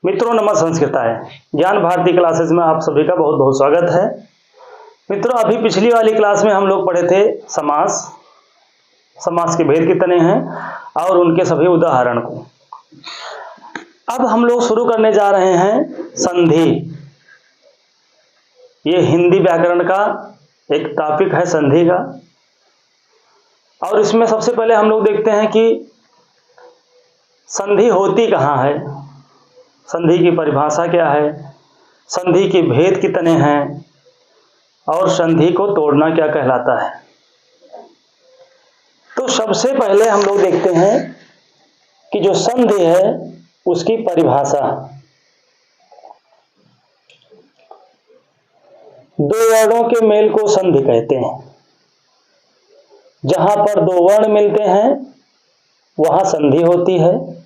मित्रों नमः संस्कृताय ज्ञान भारती क्लासेस में आप सभी का बहुत बहुत स्वागत है। मित्रों अभी पिछली वाली क्लास में हम लोग पढ़े थे समास के भेद कितने हैं और उनके सभी उदाहरण को। अब हम लोग शुरू करने जा रहे हैं संधि। ये हिंदी व्याकरण का एक टॉपिक है संधि का, और इसमें सबसे पहले हम लोग देखते हैं कि संधि होती कहाँ है, संधि की परिभाषा क्या है, संधि के भेद कितने हैं और संधि को तोड़ना क्या कहलाता है। तो सबसे पहले हम लोग देखते हैं कि जो संधि है उसकी परिभाषा। दो वर्णों के मेल को संधि कहते हैं। जहां पर दो वर्ण मिलते हैं वहां संधि होती है,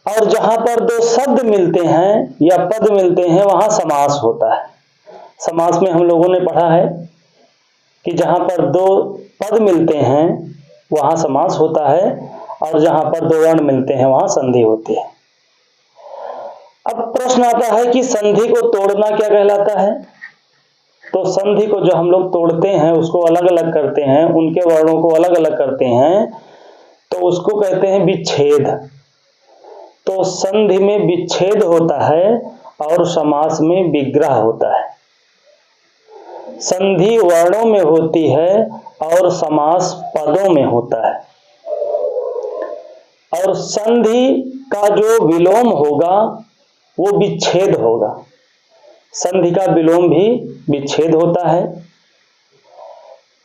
और जहां पर दो शब्द मिलते हैं या पद मिलते हैं वहां समास होता है। समास में हम लोगों ने पढ़ा है कि जहां पर दो पद मिलते हैं वहां समास होता है, और जहां पर दो वर्ण मिलते हैं वहां संधि होती है। अब प्रश्न आता है कि संधि को तोड़ना क्या कहलाता है। तो संधि को जो हम लोग तोड़ते हैं उसको अलग अलग करते हैं, उनके वर्णों को अलग अलग करते हैं, तो उसको कहते हैं विच्छेद। तो संधि में विच्छेद होता है और समास में विग्रह होता है। संधि वर्णों में होती है और समास पदों में होता है, और संधि का जो विलोम होगा वो विच्छेद होगा। संधि का विलोम भी विच्छेद होता है,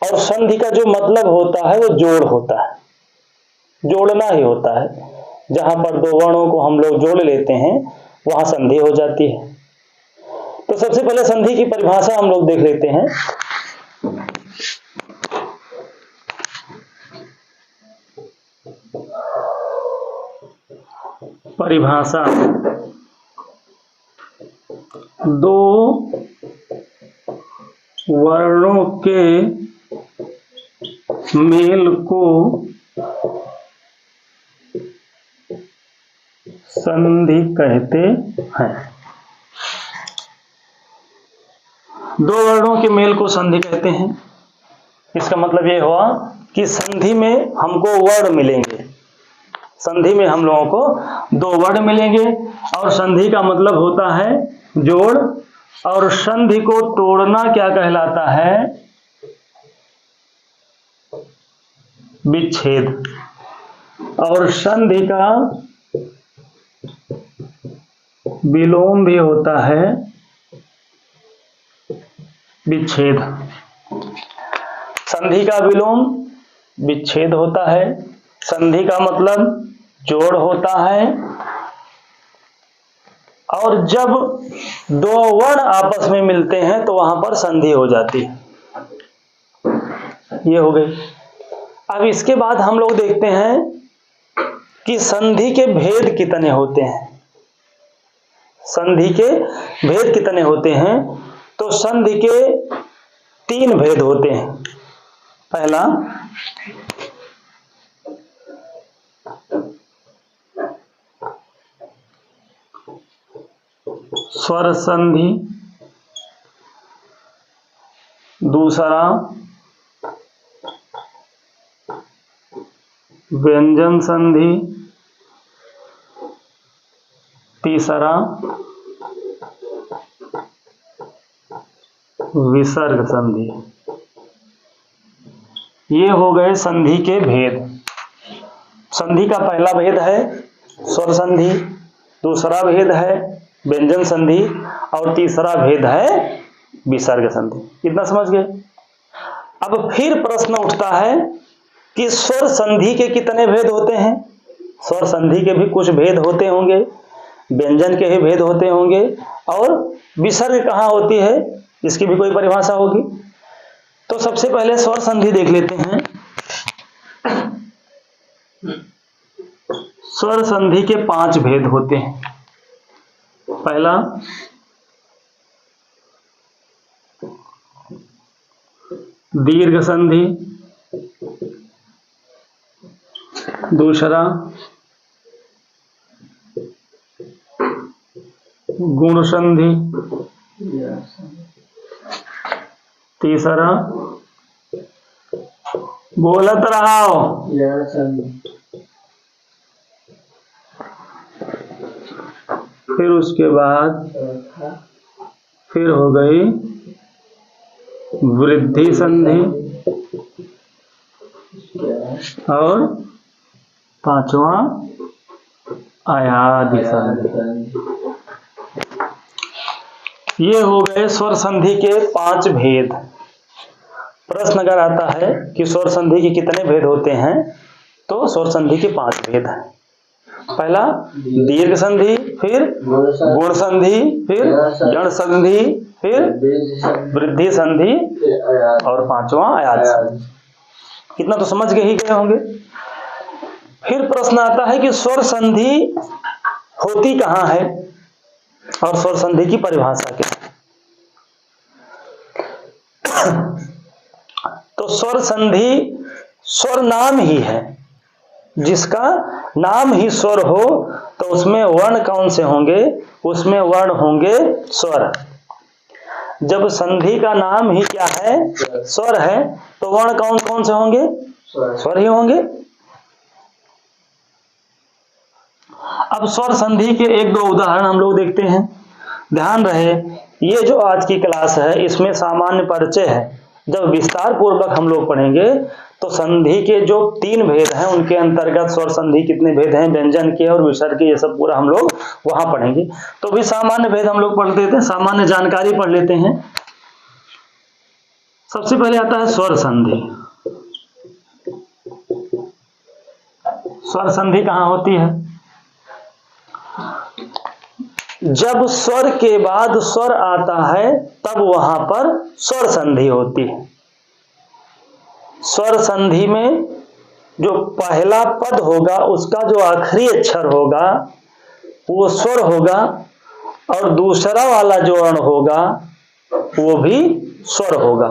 और संधि का जो मतलब होता है वो जोड़ होता है, जोड़ना ही होता है। जहां पर दो वर्णों को हम लोग जोड़ लेते हैं वहां संधि हो जाती है। तो सबसे पहले संधि की परिभाषा हम लोग देख लेते हैं। परिभाषा: दो वर्णों के मेल को संधि कहते हैं। दो वर्णों के मेल को संधि कहते हैं। इसका मतलब यह हुआ कि संधि में हमको वर्ण मिलेंगे, संधि में हम लोगों को दो वर्ण मिलेंगे, और संधि का मतलब होता है जोड़। और संधि को तोड़ना क्या कहलाता है? विच्छेद। और संधि का विलोम भी होता है विच्छेद। संधि का विलोम विच्छेद होता है, संधि का मतलब जोड़ होता है, और जब दो वर्ण आपस में मिलते हैं तो वहां पर संधि हो जाती है। ये हो गई। अब इसके बाद हम लोग देखते हैं कि संधि के भेद कितने होते हैं। संधि के भेद कितने होते हैं? तो संधि के तीन भेद होते हैं। पहला, स्वर संधि। दूसरा, व्यंजन संधि। तीसरा, विसर्ग संधि। ये हो गए संधि के भेद। संधि का पहला भेद है स्वर संधि, दूसरा भेद है व्यंजन संधि, और तीसरा भेद है विसर्ग संधि। इतना समझ गए। अब फिर प्रश्न उठता है कि स्वर संधि के कितने भेद होते हैं? स्वर संधि के भी कुछ भेद होते होंगे, व्यंजन के भी भेद होते होंगे, और विसर्ग कहाँ होती है इसकी भी कोई परिभाषा होगी। तो सबसे पहले स्वर संधि देख लेते हैं। स्वर संधि के 5 भेद होते हैं। पहला, दीर्घ संधि। दूसरा, गुण संधि, तीसरा बोलत रहो, फिर उसके बाद फिर हो गई वृद्धि संधि और पांचवा अयादि संधि। ये हो गए स्वर संधि के 5 भेद। प्रश्न अगर आता है कि स्वर संधि के कितने भेद होते हैं, तो स्वर संधि के 5 भेद हैं। पहला दीर्घ संधि, फिर गुण संधि, फिर जड़ संधि, फिर वृद्धि संधि और पांचवा अयाद संधि। कितना तो समझ गए ही गए होंगे। फिर प्रश्न आता है कि स्वर संधि होती कहां है और स्वर संधि की परिभाषा क्या है। तो स्वर संधि स्वर नाम ही है, जिसका नाम ही स्वर हो तो उसमें वर्ण कौन से होंगे, उसमें वर्ण होंगे स्वर। जब संधि का नाम ही क्या है, स्वर है, तो वर्ण कौन कौन से होंगे, स्वर ही होंगे। अब स्वर संधि के 1-2 उदाहरण हम लोग देखते हैं। ध्यान रहे, ये जो आज की क्लास है इसमें सामान्य परिचय है। जब विस्तार पूर्वक हम लोग पढ़ेंगे तो संधि के जो 3 भेद हैं उनके अंतर्गत स्वर संधि कितने भेद हैं, व्यंजन के और विसर्ग के, ये सब पूरा हम लोग वहां पढ़ेंगे। तो भी सामान्य भेद हम लोग पढ़ लेते हैं, सामान्य जानकारी पढ़ लेते हैं। सबसे पहले आता है स्वर संधि। स्वर संधि कहां होती है, जब स्वर के बाद स्वर आता है तब वहां पर स्वर संधि होती है। स्वर संधि में जो पहला पद होगा उसका जो आखिरी अक्षर होगा वो स्वर होगा और दूसरा वाला जो अण होगा वो भी स्वर होगा।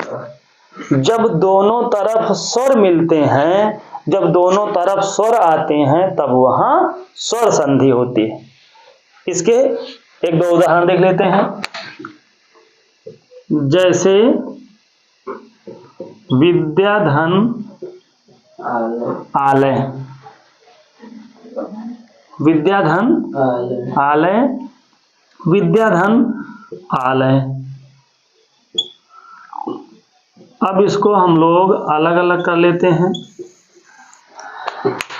जब दोनों तरफ स्वर मिलते हैं, जब दोनों तरफ स्वर आते हैं तब वहां स्वर संधि होती है। इसके 1-2 उदाहरण देख लेते हैं। जैसे विद्याधन आलय, विद्याधन आलय, विद्याधन आलय। अब इसको हम लोग अलग अलग कर लेते हैं।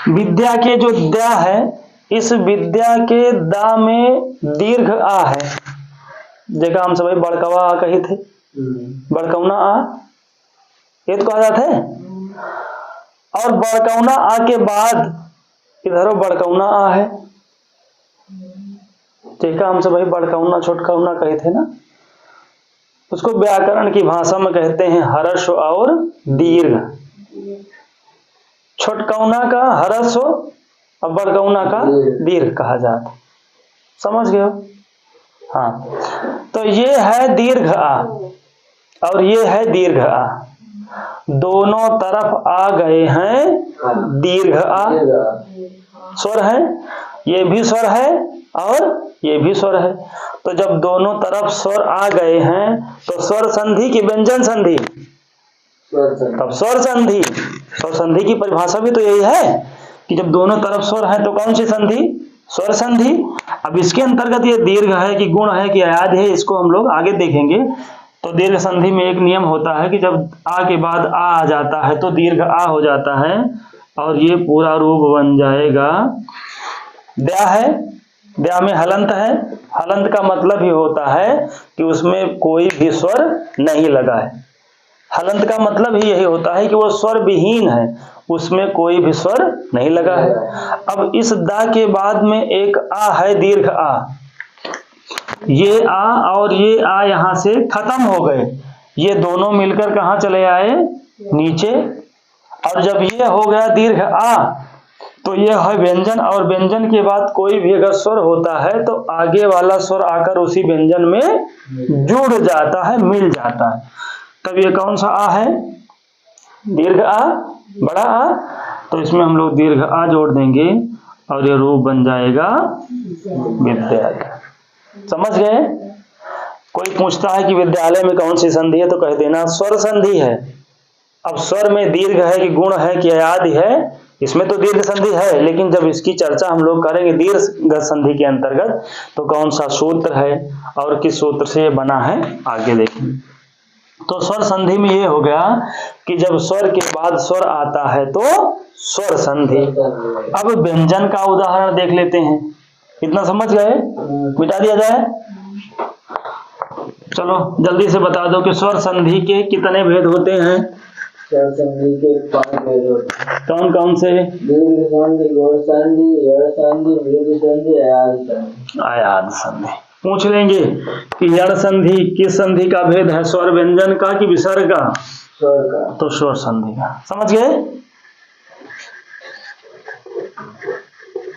विद्या के जो द्या है, इस विद्या के दा में दीर्घ आ है, देखा हम सब बड़कवा आ कही थे, बड़कौना आ ये तो कहा जाता है। और बड़कौना आ के बाद इधर बड़कौना आ है, देखा हम सब बड़कौना छोटकौना कहे थे ना। उसको व्याकरण की भाषा में कहते हैं हर्ष और दीर्घ। छोटकौना का हर्ष और बड़कौना का दीर्घ कहा जाता है। समझ गए हो? हाँ, तो ये है दीर्घ आ और ये है दीर्घ आ, दोनों तरफ आ गए हैं दीर्घ आ, स्वर है, ये भी स्वर है और ये भी स्वर है। तो जब दोनों तरफ स्वर आ गए हैं तो स्वर संधि की व्यंजन संधि, तब स्वर संधि। स्वर संधि की परिभाषा भी तो यही है कि जब दोनों तरफ स्वर है तो कौन सी संधि, स्वर संधि। अब इसके अंतर्गत ये दीर्घ है कि गुण है कि अयाद है, इसको हम लोग आगे देखेंगे। तो दीर्घ संधि में एक नियम होता है कि जब आ के बाद आ जाता है तो दीर्घ आ हो जाता है और ये पूरा रूप बन जाएगा। द्या है, द्या में हलंत है, हलंत का मतलब ही होता है कि उसमें कोई भी स्वर नहीं लगा है। हलंत का मतलब ही यही होता है कि वो स्वर विहीन है, उसमें कोई भी स्वर नहीं लगा है। अब इस दा के बाद में एक आ है दीर्घ आ, ये आ और ये आ यहां से खत्म हो गए, ये दोनों मिलकर कहां चले आए, नीचे। और जब ये हो गया दीर्घ आ तो ये है व्यंजन, और व्यंजन के बाद कोई भी अगर स्वर होता है तो आगे वाला स्वर आकर उसी व्यंजन में जुड़ जाता है, मिल जाता है। तब ये कौन सा आ है, दीर्घ आ, बड़ा आ। तो इसमें हम लोग दीर्घ आ जोड़ देंगे और ये रूप बन जाएगा विद्या। समझ गए? कोई पूछता है कि विद्यालय में कौन सी संधि है, तो कह देना स्वर संधि है। अब स्वर में दीर्घ है कि गुण है कि आदि है, इसमें तो दीर्घ संधि है, लेकिन जब इसकी चर्चा हम लोग करेंगे दीर्घ संधि के अंतर्गत, तो कौन सा सूत्र है और किस सूत्र से बना है आगे देखेंगे। तो स्वर संधि में ये हो गया कि जब स्वर के बाद स्वर आता है तो स्वर संधि। अब व्यंजन का उदाहरण देख लेते हैं। इतना समझ गए? मिटा दिया जाए? चलो जल्दी से बता दो कि स्वर संधि के कितने भेद होते हैं? स्वर संधि के 5 भेद होते हैं। कौन कौन से? दीर्घ संधि, गौड़ संधि, यड़ संधि, मृदु संधि, आयाद संधि। आयाद संधि पूछ लेंगे कि यड़ संधि किस संधि का भेद है, स्वर व्यंजन का कि विसर्ग का? स्वर का। तो स्वर संधि का। समझ गए?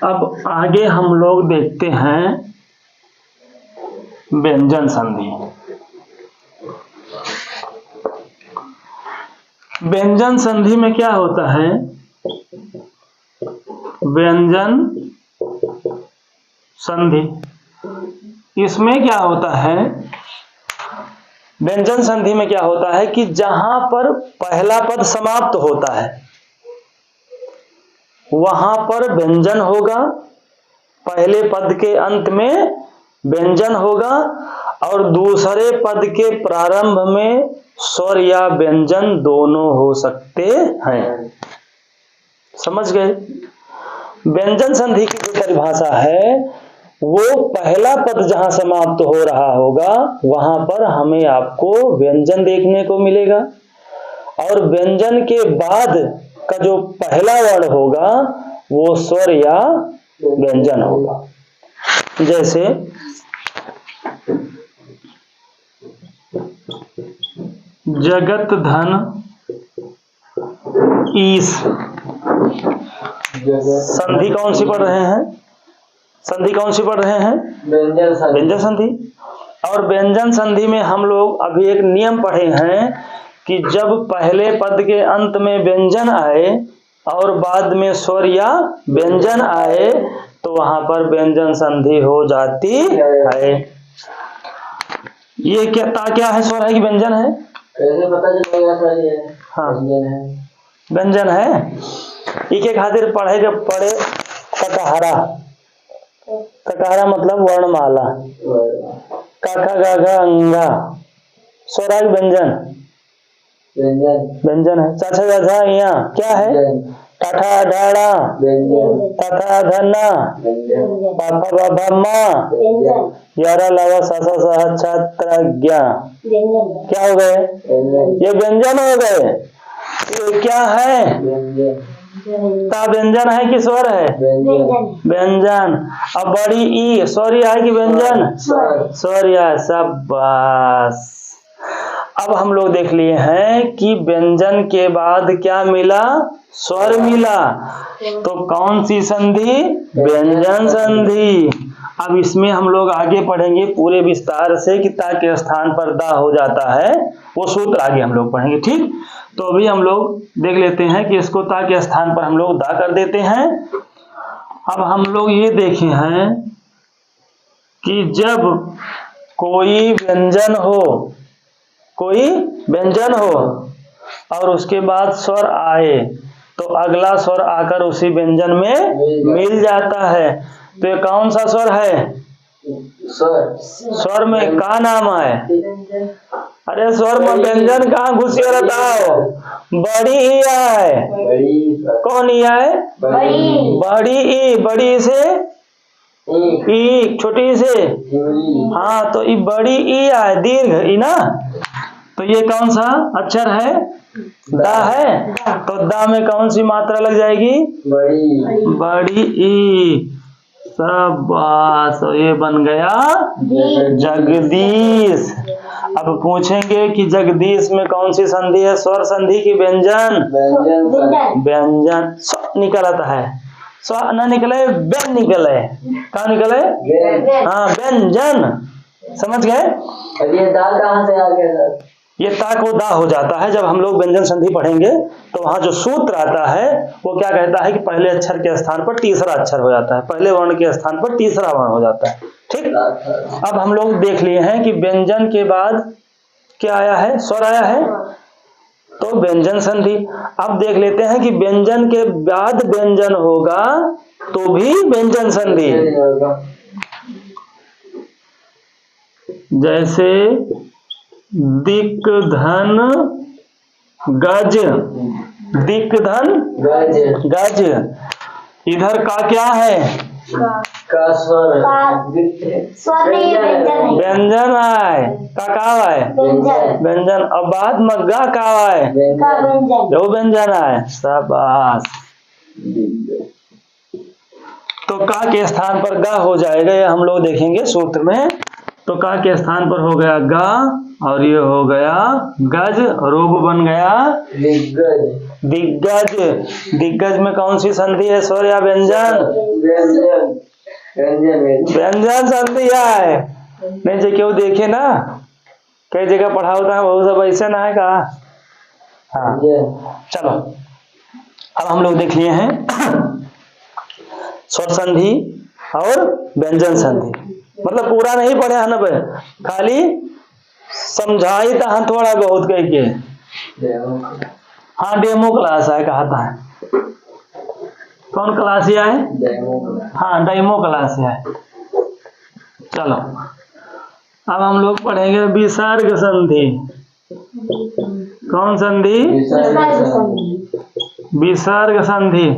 अब आगे हम लोग देखते हैं व्यंजन संधि। व्यंजन संधि में क्या होता है? व्यंजन संधि, इसमें क्या होता है? व्यंजन संधि में क्या होता है कि जहां पर पहला पद समाप्त होता है वहां पर व्यंजन होगा, पहले पद के अंत में व्यंजन होगा और दूसरे पद के प्रारंभ में स्वर या व्यंजन दोनों हो सकते हैं। समझ गए? व्यंजन संधि की जो परिभाषा है वो पहला पद जहां समाप्त हो रहा होगा वहां पर हमें आपको व्यंजन देखने को मिलेगा और व्यंजन के बाद का जो पहला वर्ण होगा वो स्वर या व्यंजन होगा। जैसे जगत धन ईश, संधि कौन सी पढ़ रहे हैं? संधि कौन सी पढ़ रहे हैं? व्यंजन संधि। व्यंजन संधि। और व्यंजन संधि में हम लोग अभी एक नियम पढ़े हैं कि जब पहले पद के अंत में व्यंजन आए और बाद में स्वर या व्यंजन आए तो वहां पर व्यंजन संधि हो जाती है। ये क्या है? स्वर है कि व्यंजन है? कैसे पता चलेगा सर ये? हाँ व्यंजन है। व्यंजन है। इके खातिर पढ़े जब पढ़े ककहरा, ककहरा मतलब वर्णमाला, काका गाघा अंगा, स्वराज व्यंजन, व्यंजन है। चाचा चाचा यहाँ क्या है? टाठा ढाड़ा, तथा धना, पापा बाबा माँ, यारा लावा सासा सह छात्र ज्ञा, क्या हो गए? ये व्यंजन हो गए। ये क्या है? ता व्यंजन है कि स्वर है? व्यंजन। अब बड़ी ई स्वर है कि व्यंजन? स्वर है। शाबाश। अब हम लोग देख लिए हैं कि व्यंजन के बाद क्या मिला? स्वर मिला। तो कौन सी संधि? व्यंजन संधि। अब इसमें हम लोग आगे पढ़ेंगे पूरे विस्तार से कि ता के स्थान पर दा हो जाता है, वो सूत्र आगे हम लोग पढ़ेंगे। ठीक, तो अभी हम लोग देख लेते हैं कि इसको ता के स्थान पर हम लोग दा कर देते हैं। अब हम लोग ये देखे हैं कि जब कोई व्यंजन हो, कोई व्यंजन हो और उसके बाद स्वर आए तो अगला स्वर आकर उसी व्यंजन में मिल जाता है। तो ये कौन सा स्वर है? स्वर में का नाम है? अरे स्वर में व्यंजन कहाँ घुसी रहता हो? बड़ी ई है। कौन ई है? बड़ी ई। बड़ी से ई, छोटी से हाँ, तो ई बड़ी ई है, दीर्घ ई ना। तो ये कौन सा अक्षर है? दा है। तो दा में कौन सी मात्रा लग जाएगी? बड़ी ई। शाबाश। तो ये बन गया जगदीश। अब पूछेंगे कि जगदीश में कौन सी संधि है? स्वर संधि की व्यंजन? व्यंजन। स्व निकल आता है, स्व न निकले व्यं निकले। कहाँ निकले? हाँ, व्यंजन। समझ गए? ये दा कहाँ से आ गया सर? ये ता को दा हो जाता है। जब हम लोग व्यंजन संधि पढ़ेंगे तो वहां जो सूत्र आता है वो क्या कहता है कि पहले अक्षर के स्थान पर तीसरा अक्षर हो जाता है, पहले वर्ण के स्थान पर तीसरा वर्ण हो जाता है। ठीक। अब हम लोग देख लिए हैं कि व्यंजन के बाद क्या आया है, स्वर आया है, तो व्यंजन संधि। अब देख लेते हैं कि व्यंजन के बाद व्यंजन होगा तो भी व्यंजन संधि। जैसे दिक धन गज, दिक धन गज, इधर का क्या है, का स्वर व्यंजन आए, का आए व्यंजन। अब बाद में गा का आए, जो व्यंजन आए, शाबाश। तो का के स्थान पर गा हो जाएगा, ये हम लोग देखेंगे सूत्र में। तो का के स्थान पर हो गया गा और ये हो गया गज, रूप बन गया दिग्गज। दिग्गज। दिग्गज में कौन सी संधि है, स्वर या व्यंजन? व्यंजन संधि है। नहीं जो क्यों देखे ना, कई जगह पढ़ा होता है, बहुत सब ऐसे ना है का। हाँ चलो, अब हम लोग देख लिए हैं स्वर संधि और व्यंजन संधि। मतलब पूरा नहीं पढ़े हैं ना, खाली समझाई था थोड़ा बहुत कह के। हाँ डेमो क्लास है कहता है। कौन क्लास है? हाँ डेमो क्लास है। चलो अब हम लोग पढ़ेंगे विसर्ग संधि। कौन संधि? विसर्ग संधि।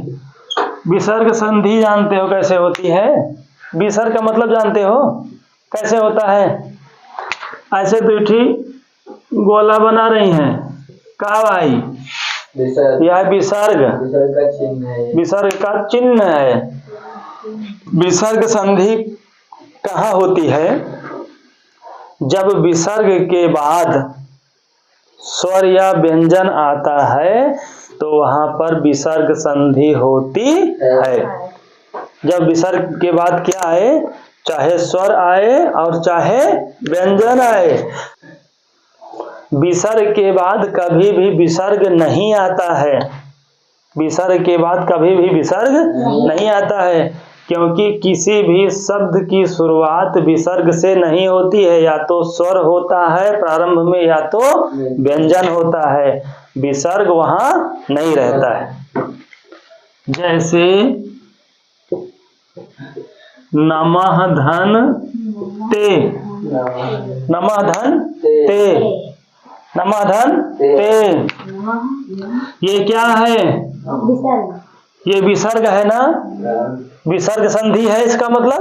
विसर्ग संधि जानते हो कैसे होती है? विसर्ग का मतलब जानते हो कैसे होता है? ऐसे दूठी गोला बना रही हैं, का भाई? यह विसर्ग, विसर्ग का चिन्ह है। विसर्ग संधि कहाँ होती है? जब विसर्ग के बाद स्वर या व्यंजन आता है तो वहां पर विसर्ग संधि होती है। जब विसर्ग के बाद क्या आए, चाहे स्वर आए और चाहे व्यंजन आए, विसर्ग के बाद कभी भी विसर्ग नहीं आता है। विसर्ग के बाद कभी भी विसर्ग नहीं आता है, क्योंकि किसी भी शब्द की शुरुआत विसर्ग से नहीं होती है। या तो स्वर होता है प्रारंभ में या तो व्यंजन होता है, विसर्ग वहां नहीं रहता है। जैसे नमः धन ते, नमः धन ते, नमः धन ते, ये क्या है? ये विसर्ग है ना, विसर्ग संधि है इसका मतलब।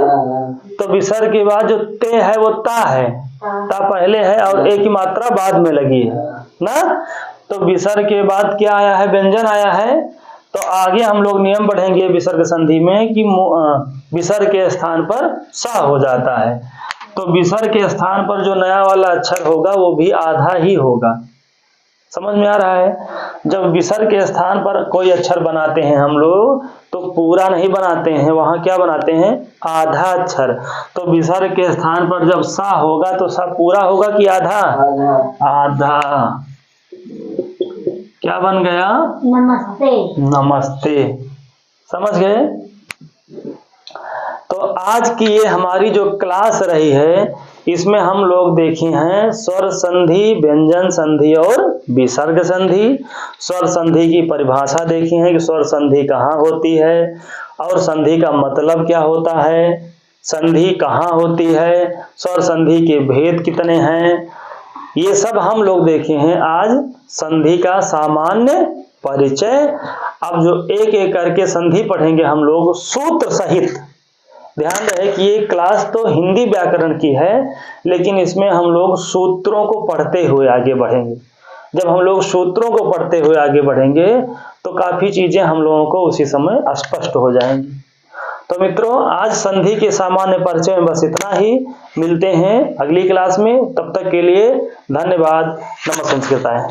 तो विसर्ग के बाद जो ते है वो ता है, ता पहले है और एक की मात्रा बाद में लगी है ना। तो विसर्ग के बाद क्या आया है? व्यंजन आया है। तो आगे हम लोग नियम पढ़ेंगे विसर्ग संधि में कि विसर्ग के स्थान पर सा हो जाता है। तो विसर्ग के स्थान पर जो नया वाला अक्षर होगा वो भी आधा ही होगा। समझ में आ रहा है? जब विसर्ग के स्थान पर कोई अक्षर बनाते हैं हम लोग तो पूरा नहीं बनाते हैं, वहां क्या बनाते हैं? आधा अक्षर। तो विसर्ग के स्थान पर जब सा होगा तो सा पूरा होगा कि आधा? आधा। क्या बन गया? नमस्ते। नमस्ते। समझ गए? तो आज की ये हमारी जो क्लास रही है इसमें हम लोग देखे हैं स्वर संधि, व्यंजन संधि और विसर्ग संधि। स्वर संधि की परिभाषा देखी है कि स्वर संधि कहाँ होती है और संधि का मतलब क्या होता है, संधि कहाँ होती है, स्वर संधि के भेद कितने हैं, ये सब हम लोग देखे हैं आज। संधि का सामान्य परिचय। अब जो एक एक करके संधि पढ़ेंगे हम लोग सूत्र सहित। ध्यान रहे कि ये क्लास तो हिंदी व्याकरण की है, लेकिन इसमें हम लोग सूत्रों को पढ़ते हुए आगे बढ़ेंगे। जब हम लोग सूत्रों को पढ़ते हुए आगे बढ़ेंगे तो काफी चीजें हम लोगों को उसी समय स्पष्ट हो जाएंगी। तो मित्रों आज संधि के सामान्य परिचय में बस इतना ही। मिलते हैं अगली क्लास में, तब तक के लिए धन्यवाद। नमः संस्कृताय।